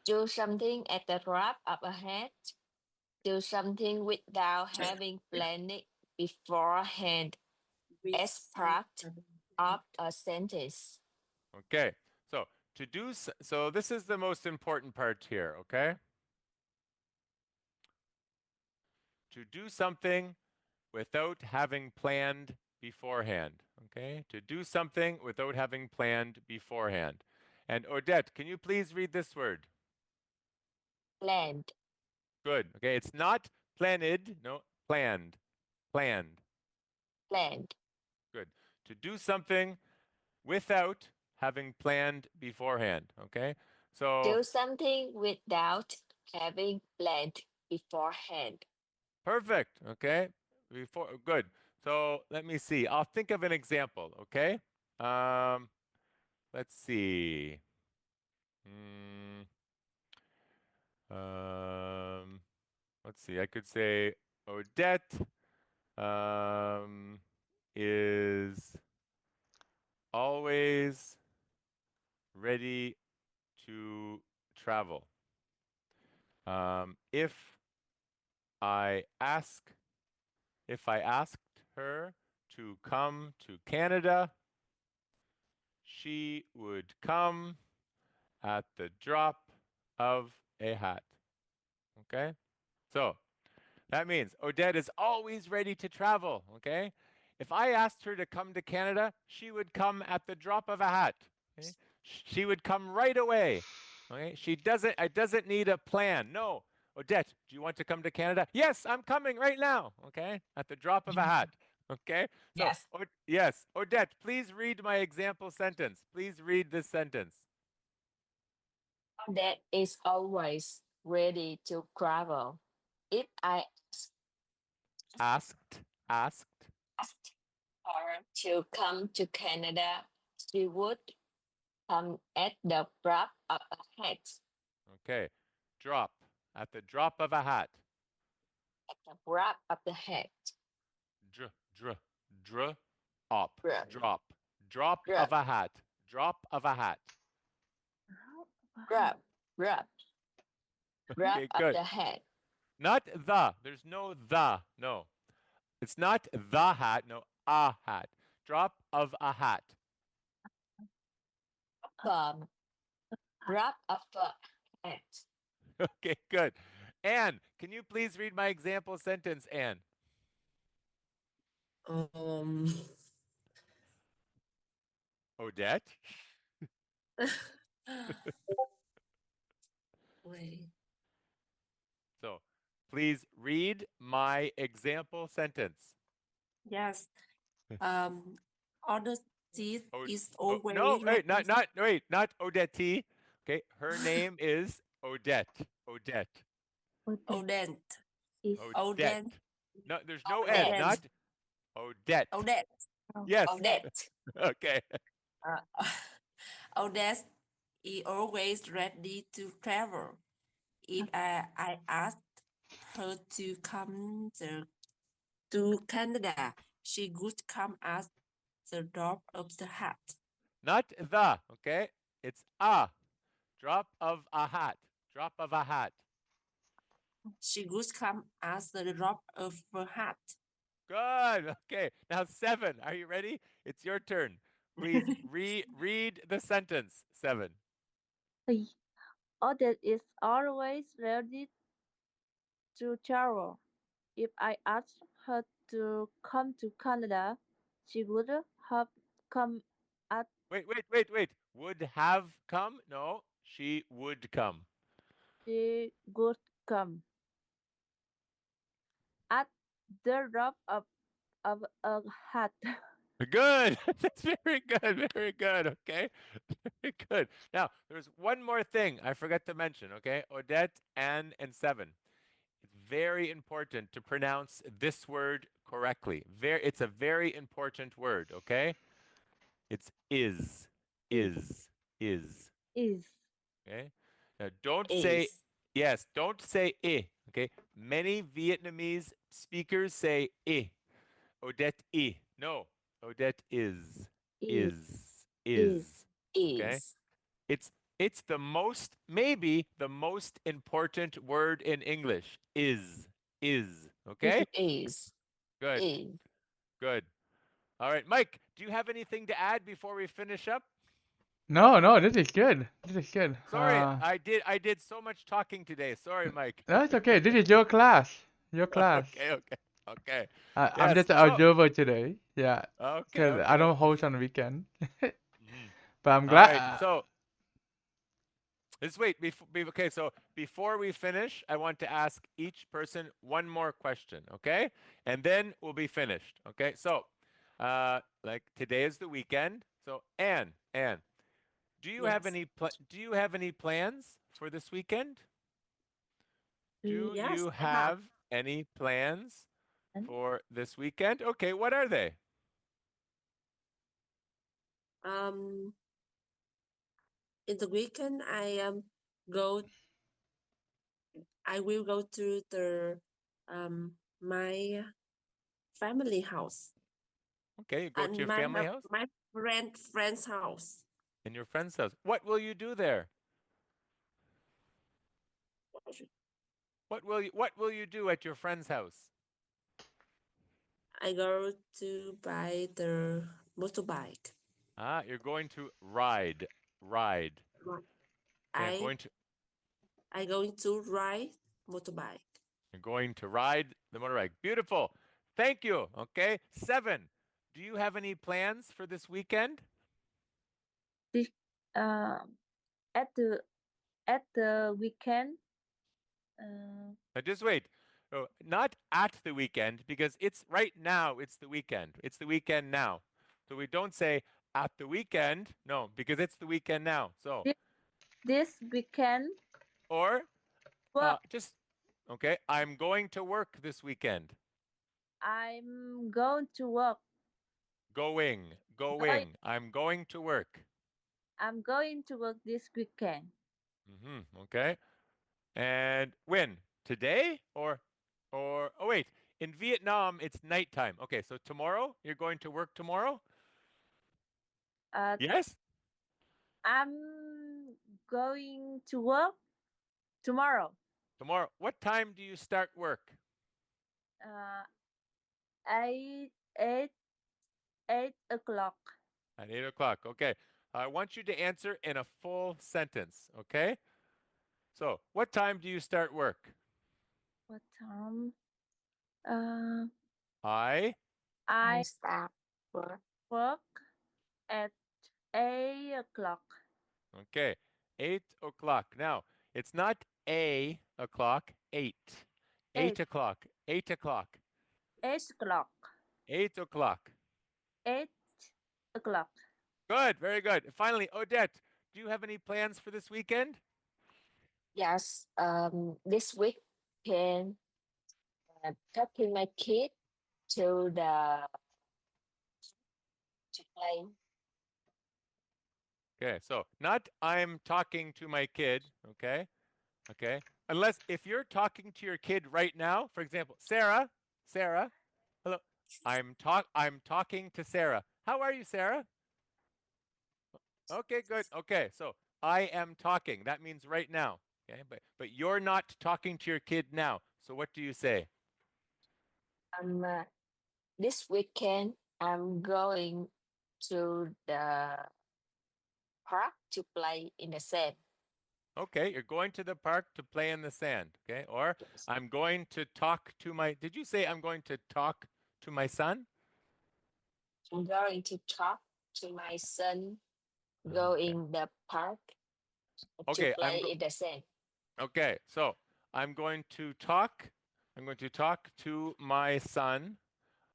Do something at the drop of a hat. Do something without having planned it beforehand. As part of a sentence. Okay. So, to do so this is the most important part here, okay? To do something without having planned beforehand, okay? To do something without having planned beforehand. And Odette, can you please read this word? Planned. Good. Okay, it's not planned, no, planned. Planned. Planned. Good. To do something without having planned beforehand, okay? So Do something without having planned beforehand. perfect, okay? Good. So let me see. I'll think of an example, okay? Let's see. Let's see. I could say Odette is always ready to travel. If I asked her to come to Canada, she would come at the drop of a hat. Okay? So that means Odette is always ready to travel. Okay? If I asked her to come to Canada, she would come at the drop of a hat. Okay? She would come right away. Okay? It doesn't need a plan. No. Odette, do you want to come to Canada? Yes, I'm coming right now. Okay? At the drop of a hat. Okay? So, Yes. Yes. Odette, please read my example sentence. Please read this sentence. That is always ready to travel. If I Asked asked her to come to Canada, she would come at the drop of a hat. Okay. Drop. At the drop of a hat. At the drop of the hat. Up. Drop. Drop. Drop Drop. of a hat. Drop of a hat. Drop. Drop. Drop Okay, of good. the hat. Not the. There's no the. No. It's not the hat. No, a hat. Drop of a hat. Drop of a hat. Okay, good. Anne, can you please read my example sentence, Anne? Odette? Wait. So please read my example sentence. Yes. Other teeth is Oh, always no, wait, ready. not Odette. Okay, her name is Odette. Odette. Odent. Is Odette. No, there's no N, Odette. not Odette. Odette. Yes. Odette. Okay. Odette is always ready to travel. If I asked her to come to Canada, she would come at the drop of the hat. Not the, okay? It's a. Drop of a hat. Drop of a hat. She would come at the drop of her hat. Good. Okay. Now 7. Are you ready? It's your turn. Please read the sentence. 7. Odette is always ready to travel. If I asked her to come to Canada, she would have come at Wait. Would have come? No, she would come. she would come at the drop of a hat. Good. That's very good. Very good. Okay. Very good. Now, there's one more thing I forgot to mention. Okay. Odette, Anne, and 7. It's very important to pronounce this word correctly. It's a very important word. Okay. It's is. Is. Is Okay. Now, don't say, Is. yes, don't say I. Okay. Many Vietnamese speakers say I. Odette I. No. Odette is. is Is. Okay. Is. It's the most, maybe the most important word in English. Is. Okay? Is. Good. Is. Good. All right, Mike, do you have anything to add before we finish up? No, this is good. This is good. Sorry, I did so much talking today. Sorry, Mike. That's okay. This is your class. Your class. Okay. I'm Yes, just an so- observer today. Yeah. Okay. Because I don't host on the weekend. Mhm. But I'm All glad. right, so let's wait. Okay, so before we finish, I want to ask each person one more question, okay? And then we'll be finished, okay? So, like today is the weekend. So, Anne, do you have Yes. any plans for this weekend? Do Yes, you I have. have any plans And- for this weekend? Okay, what are they? In the weekend, I will go to the my family house Okay, you go to and your family house my friend's house. and your friend's house. What will you do there? What will you do at your friend's house? I go to buy the motorbike. Ah, you're going to ride. Okay, I going to ride motorbike. you're going to ride the motorbike. Beautiful. Thank you. Okay. 7. Do you have any plans for this weekend? At the weekend. Now just wait. Oh, not at the weekend because it's right now. It's the weekend. It's the weekend now. So we don't say at the weekend. No, because it's the weekend now. So This weekend. or Work. just okay. I'm going to work this weekend. I'm going to work. Going. I'm going to work. I'm going to work this weekend. Okay. And when? Today or oh wait. In Vietnam, it's nighttime. Okay, so tomorrow you're going to work tomorrow? Yes. I'm going to work tomorrow. Tomorrow. What time do you start work? 8 o'clock. At 8 o'clock. Okay. I want you to answer in a full sentence. Okay. So, what time do you start work? What time? I I start work work at 8 o'clock. Okay. 8 o'clock. Now, it's not a o'clock, 8. 8 Eight. o'clock. 8 o'clock. 8 o'clock. 8 o'clock. 8 o'clock. Good. Very good. Finally, Odette, do you have any plans for this weekend? Yes, this weekend, taking my kid to play. Okay. So, not I'm talking to my kid. Okay. Okay. Unless if you're talking to your kid right now, for example, Sarah, hello. I'm talking to Sarah. How are you, Sarah? Okay, good. Okay. So, I am talking. That means right now. Okay? But you're not talking to your kid now. So what do you say? This weekend, I'm going to the park to play in the sand. Okay, you're going to the park to play in the sand. Okay. Or Yes. I'm going to talk to my Did you say I'm going to talk to my son? I'm going to talk to my son, Okay. go in the park Okay, to play in the sand. Okay, so I'm going to talk to my son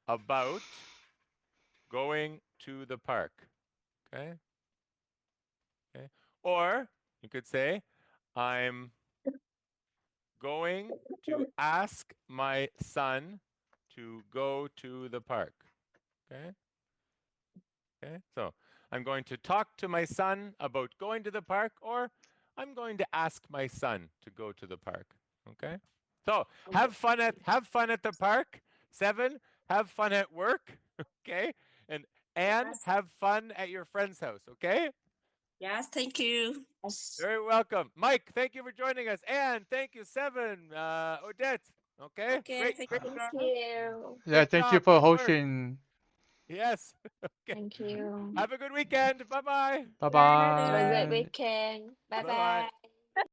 about going to the park. Okay? Okay. Or you could say I'm going to ask my son to go to the park. Okay? Okay? So, I'm going to talk to my son about going to the park, or I'm going to ask my son to go to the park. Okay? So, have fun at the park. 7, have fun at work. Okay? And Anne, Yes. have fun at your friend's house. Okay? Yes, thank you. Yes. Very welcome. Mike, thank you for joining us. Anne, thank you. 7, Odette. Okay? Okay, thank Great you. Thank you. Yeah, Good thank you job. for Good work. hosting. Yes. Okay. Thank you. Have a good weekend. Bye-bye. Bye Bye. Have a great bye. weekend. Bye Bye-bye. bye.